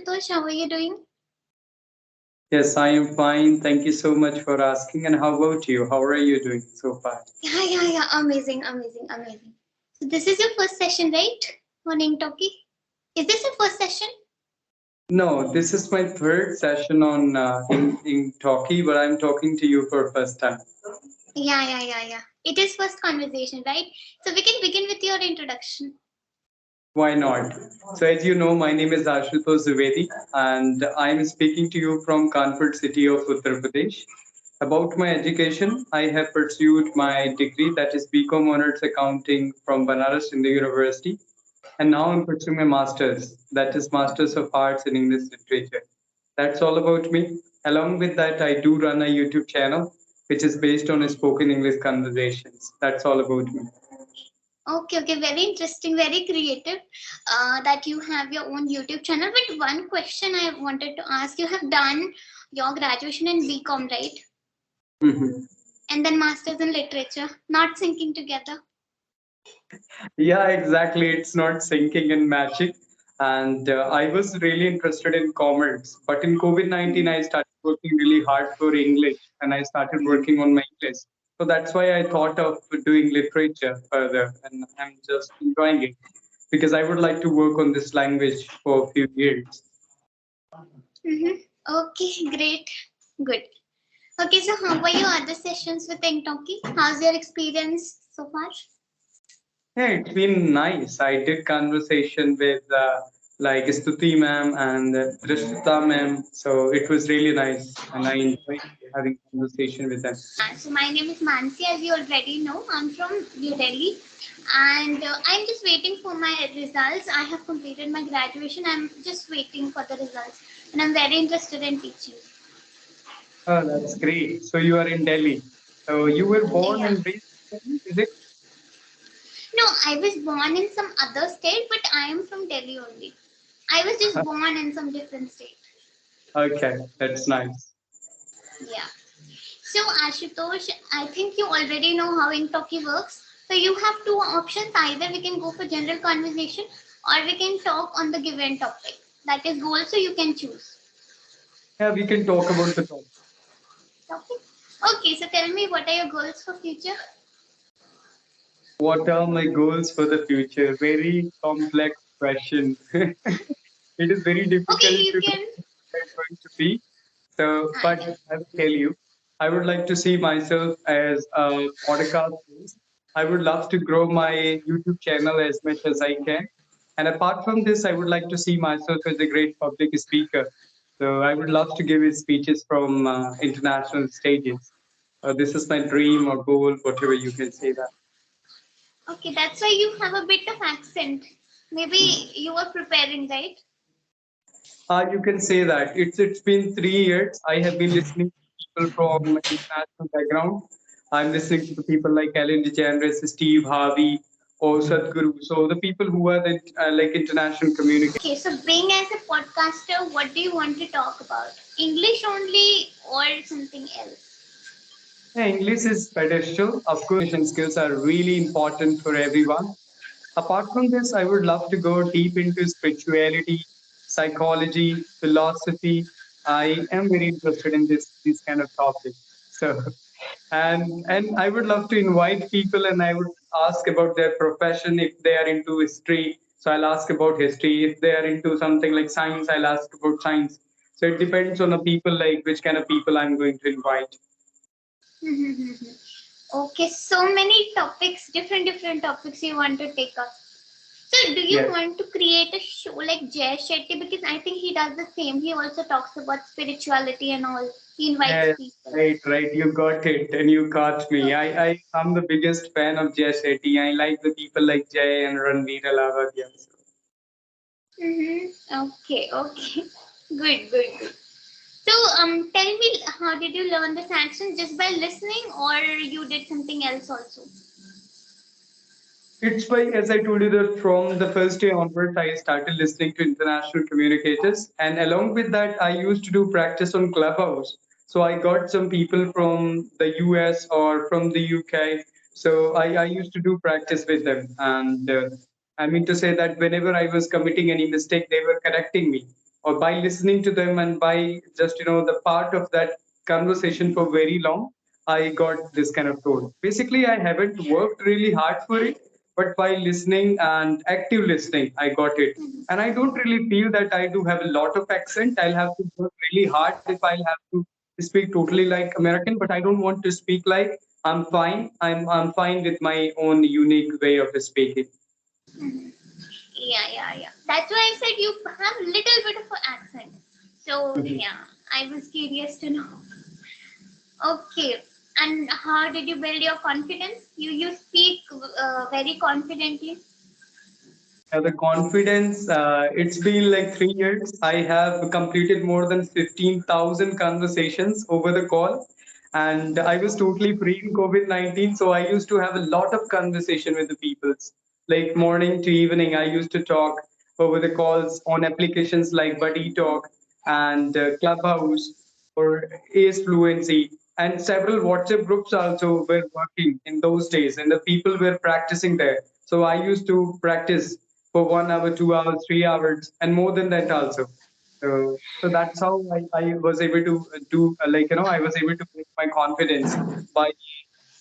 Ashutosh. How are you doing? Yes, I am fine. Thank you so much for asking. And how about you? How are you doing so far? Yeah. Amazing, amazing, amazing. So this is your first session, right? On Engtalki. Is this your first session? No, this is my third session on in talkie, but I'm talking to you for first time. Yeah. It is first conversation, right? So we can begin with your introduction. Why not? So, as you know, my name is Ashutosh Dwivedi, and I'm speaking to you from Kanpur city of Uttar Pradesh. About my education, I have pursued my degree, that is BCom Honors Accounting from Banaras Hindu University, and now I'm pursuing my master's, that is Masters of Arts in English Literature. That's all about me. Along with that, I do run a YouTube channel, which is based on spoken English conversations. That's all about me. Okay. Very interesting, very creative. That you have your own YouTube channel. But one question I wanted to ask: you have done your graduation in BCom, right? Mhm. And then masters in literature, not syncing together. Yeah, exactly. It's not syncing and matching. And I was really interested in commerce. But in COVID 19, I started working really hard for English and I started working on my English. So that's why I thought of doing literature further. And I'm just enjoying it because I would like to work on this language for a few years. Mm-hmm. Okay, great, good. Okay, so how were your other sessions with Engtalki? How's your experience so far? Yeah, it's been nice. I did conversation with like Stuti ma'am and Drishta ma'am. So it was really nice and I enjoyed having conversation with them. So my name is Mansi, as you already know. I'm from New Delhi, and I'm just waiting for my results. I have completed my graduation. I'm just waiting for the results, and I'm very interested in teaching. Oh, that's great. So you are in Delhi. So you were born Yeah. and raised in Delhi, is it? No, I was born in some other state, but I am from Delhi only. I was just born in some different state. Okay, that's nice. Yeah. So, Ashutosh, I think you already know how Inktoki works. So, you have two options. Either we can go for general conversation or we can talk on the given topic. That is goal, so you can choose. Yeah, we can talk about the topic. Topic? Okay, so tell me what are your goals for future? What are my goals for the future? Very complex question. It is very Okay, difficult you to know can. what I'm going to be. So, Ah, but yeah. I will tell you, I would like to see myself as a podcast host. I would love to grow my YouTube channel as much as I can. And apart from this, I would like to see myself as a great public speaker. So I would love to give speeches from international stages. This is my dream or goal, whatever you can say that. Okay, that's why you have a bit of accent. Maybe you were preparing, right? You can say that it's been 3 years. I have been listening to people from international background. I'm listening to the people like Ellen DeGeneres, Steve Harvey, or Sadhguru. So the people who are the like international communicators. Okay, so being as a podcaster, what do you want to talk about? English only or something else? Yeah, English is pedestal. Of course, skills are really important for everyone. Apart from this, I would love to go deep into spirituality, psychology, philosophy. I am very interested in this kind of topic. So, and I would love to invite people, and I would ask about their profession if they are into history. So I'll ask about history. If they are into something like science, I'll ask about science. So it depends on the people, like which kind of people I'm going to invite. Okay, so many topics, different topics you want to take up. So, do you Yes. want to create a show like Jay Shetty? Because I think he does the same. He also talks about spirituality and all. He invites Yeah, people. right. You got it, and you caught me. I'm the biggest fan of Jay Shetty. I like the people like Jay and Ranveer Alavadia. Okay. Good. So, tell me, how did you learn this accent? Just by listening, or you did something else also? It's why, as I told you, that from the first day onwards, I started listening to international communicators, and along with that, I used to do practice on Clubhouse. So I got some people from the US or from the UK. So I used to do practice with them, and I mean to say that whenever I was committing any mistake, they were correcting me. or by listening to them and by just the part of that conversation for very long, I got this kind of tone. Basically, I haven't worked really hard for it, but by listening and active listening, I got it. And I don't really feel that I do have a lot of accent. I'll have to work really hard if I'll have to speak totally like American, but I don't want to speak like I'm fine. I'm fine with my own unique way of speaking. Yeah, yeah, yeah. That's why I said you have little bit of an accent. So Mhm. yeah, I was curious to know. Okay. And how did you build your confidence? You speak very confidently. The confidence, it's been like 3 years. I have completed more than 15,000 conversations over the call. And I was totally free in COVID-19. So I used to have a lot of conversation with the people. Like morning to evening, I used to talk over the calls on applications like Buddy Talk and Clubhouse or Ace Fluency. And several WhatsApp groups also were working in those days, and the people were practicing there. So I used to practice for 1 hour, 2 hours, 3 hours, and more than that also. So that's how I was able to do, I was able to build my confidence by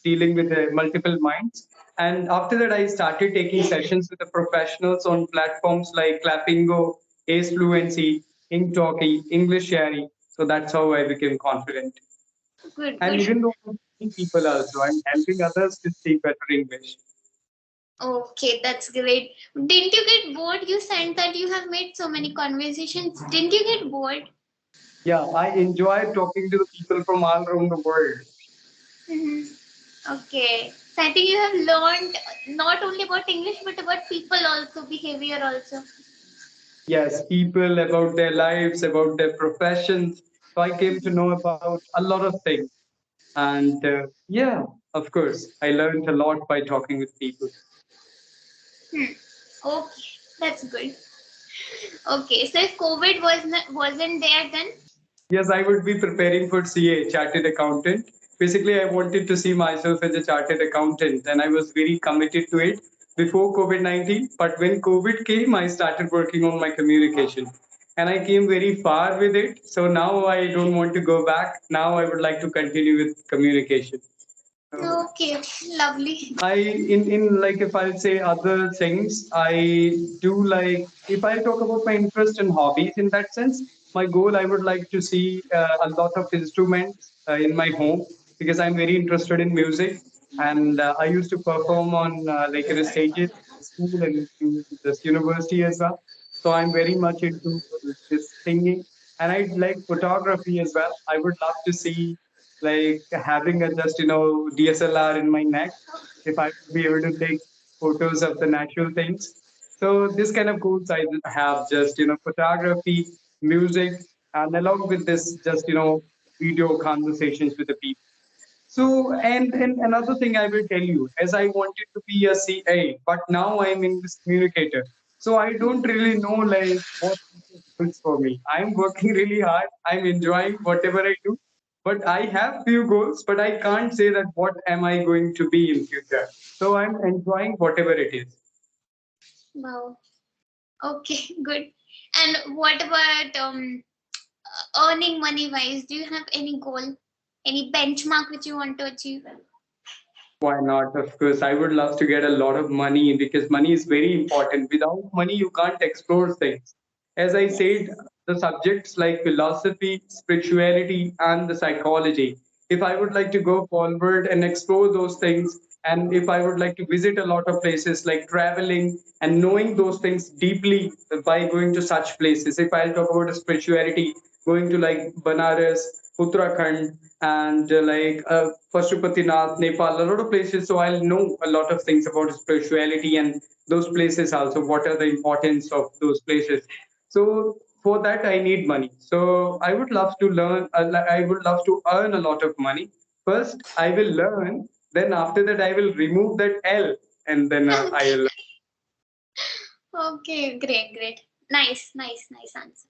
dealing with multiple minds. And after that, I started taking sessions with the professionals on platforms like Clappingo, Ace Fluency, Engtalki, English Sharing. So that's how I became confident. Good, And good. even though I'm teaching people also, I'm helping others to speak better English. Okay, that's great. Didn't you get bored? You said that you have made so many conversations. Didn't you get bored? Yeah, I enjoy talking to the people from all around the world. Mhm. Okay. So I think you have learned not only about English but about people also, behavior also. Yes, people about their lives, about their professions. So I came to know about a lot of things. And yeah, of course, I learned a lot by talking with people. Hmm. Okay, that's good. Okay, so if COVID wasn't there then. Yes, I would be preparing for CA, Chartered Accountant. Basically, I wanted to see myself as a Chartered Accountant, and I was very committed to it before COVID 19. But when COVID came, I started working on my communication. And I came very far with it. So now I don't want to go back. Now I would like to continue with communication. So Okay, lovely. I in like if I'll say other things, I do like if I talk about my interest and hobbies in that sense, my goal I would like to see a lot of instruments in my home because I'm very interested in music and I used to perform on stages in school and in this university as well. So I'm very much into this singing and I like photography as well. I would love to see like having a just DSLR in my neck if I would be able to take photos of the natural things. So this kind of goals I have just photography, music, and along with this just video conversations with the people. So, and another thing I will tell you, as I wanted to be a CA, but now I'm English communicator. So I don't really know like what goals for me. I'm working really hard. I'm enjoying whatever I do, but I have few goals, but I can't say that what am I going to be in future. So I'm enjoying whatever it is. Wow. Okay, good. And what about earning money wise? Do you have any goal, any benchmark which you want to achieve? Why not? Of course, I would love to get a lot of money because money is very important. Without money, you can't explore things. As I Yes. said, the subjects like philosophy, spirituality, and the psychology. If I would like to go forward and explore those things, and if I would like to visit a lot of places like traveling and knowing those things deeply by going to such places, if I'll talk about spirituality, going to like Banaras, Uttarakhand, and Pashupatinath, Nepal, a lot of places. So I'll know a lot of things about spirituality and those places also. What are the importance of those places? So for that, I need money. So I would love to learn. I would love to earn a lot of money. First, I will learn. Then after that, I will remove that L, and then Okay. I'll. Okay, great, great. Nice, nice, nice answer.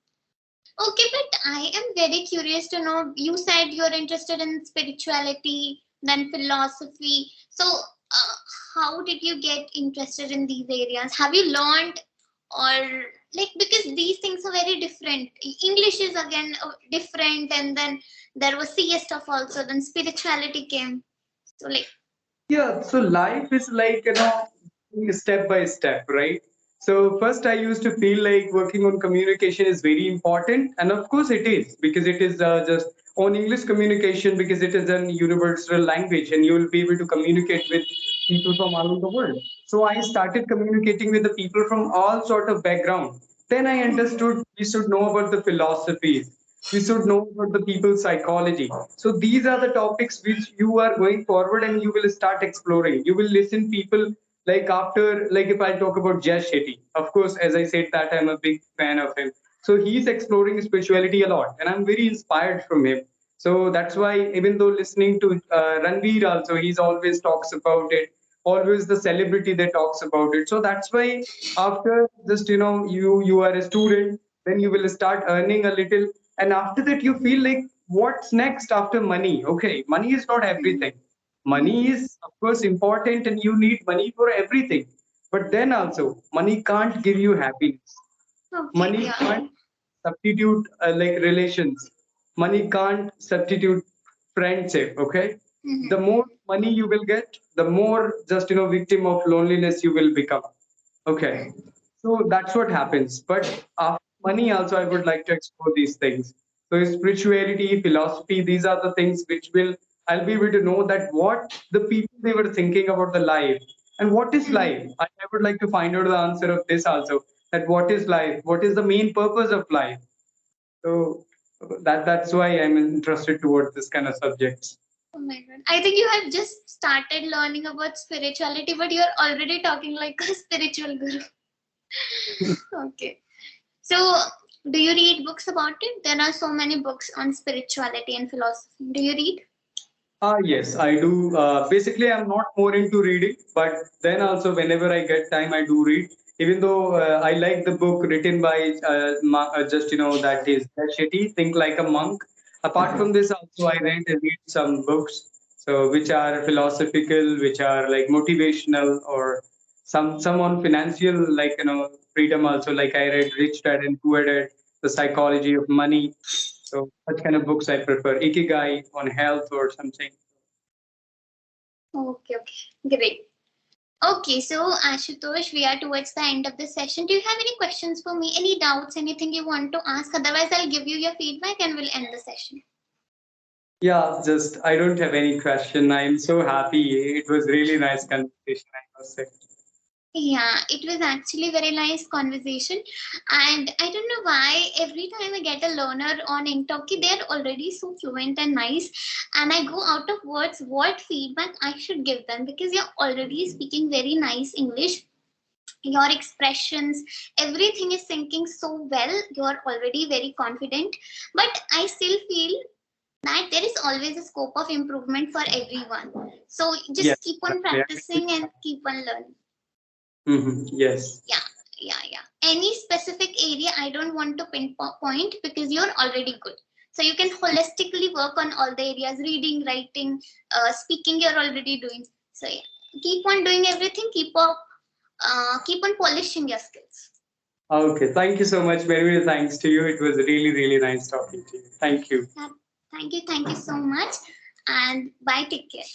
Okay, but I am very curious to know. You said you're interested in spirituality, then philosophy. So, how did you get interested in these areas? Have you learned, or like because these things are very different. English is again different, and then there was CS stuff also. Then spirituality came. So like, Yeah, so life is like, step by step, right? So first I used to feel like working on communication is very important. And of course it is, because it is just on English communication, because it is an universal language and you will be able to communicate with people from all over the world. So I started communicating with the people from all sort of background. Then I understood we should know about the philosophies, we should know about the people's psychology. So these are the topics which you are going forward and you will start exploring. You will listen people, like after, like if I talk about Jay Shetty, of course, as I said that I'm a big fan of him. So he's exploring spirituality a lot and I'm very inspired from him. So that's why, even though listening to Ranveer also, he's always talks about it, always the celebrity that talks about it. So that's why, after just, you are a student, then you will start earning a little, and after that you feel like, what's next after money? Okay, money is not mhm, everything. Money is of course important and you need money for everything, but then also money can't give you happiness. okay, Money yeah. can't substitute like relations. Money can't substitute friendship. Okay, Mhm, the more money you will get, the more just, victim of loneliness you will become. Okay, so that's what happens. But after money also, I would like to explore these things. So spirituality, philosophy, these are the things which will, I'll be able to know that what the people they were thinking about the life, and what is mhm. life. I would like to find out the answer of this also. That what is life? What is the main purpose of life? So that's why I'm interested towards this kind of subjects. Oh my god. I think you have just started learning about spirituality, but you're already talking like a spiritual guru. Okay. So, do you read books about it? There are so many books on spirituality and philosophy. Do you read? Yes, I do. Basically, I'm not more into reading, but then also whenever I get time, I do read. Even though I like the book written by just, that is Shetty, Think Like a Monk. Apart from this, also I read some books, so which are philosophical, which are like motivational, or some on financial, like, freedom. Also, like I read Rich Dad and Poor Dad, the psychology of money. So such kind of books I prefer. Ikigai on health or something. Okay, okay. Great. Okay, so Ashutosh, we are towards the end of the session. Do you have any questions for me? Any doubts? Anything you want to ask? Otherwise, I'll give you your feedback and we'll end the session. Yeah, just I don't have any question. I'm so happy. It was really nice conversation, I must say. Yeah, it was actually very nice conversation, and I don't know why every time I get a learner on Engtalki, they're already so fluent and nice, and I go out of words what feedback I should give them because you're already speaking very nice English. Your expressions, everything is sinking so well. You're already very confident, but I still feel that there is always a scope of improvement for everyone. So Yes, just keep on exactly. I agree. practicing and keep on learning. Yes. Yeah, yeah. Any specific area I don't want to pinpoint because you're already good. So you can holistically work on all the areas: reading, writing, speaking. You're already doing. So yeah, keep on doing everything. Keep on polishing your skills. Okay. Thank you so much. Very, very thanks to you. It was really, really nice talking to you. Thank you. Yeah, thank you so much, and bye. Take care.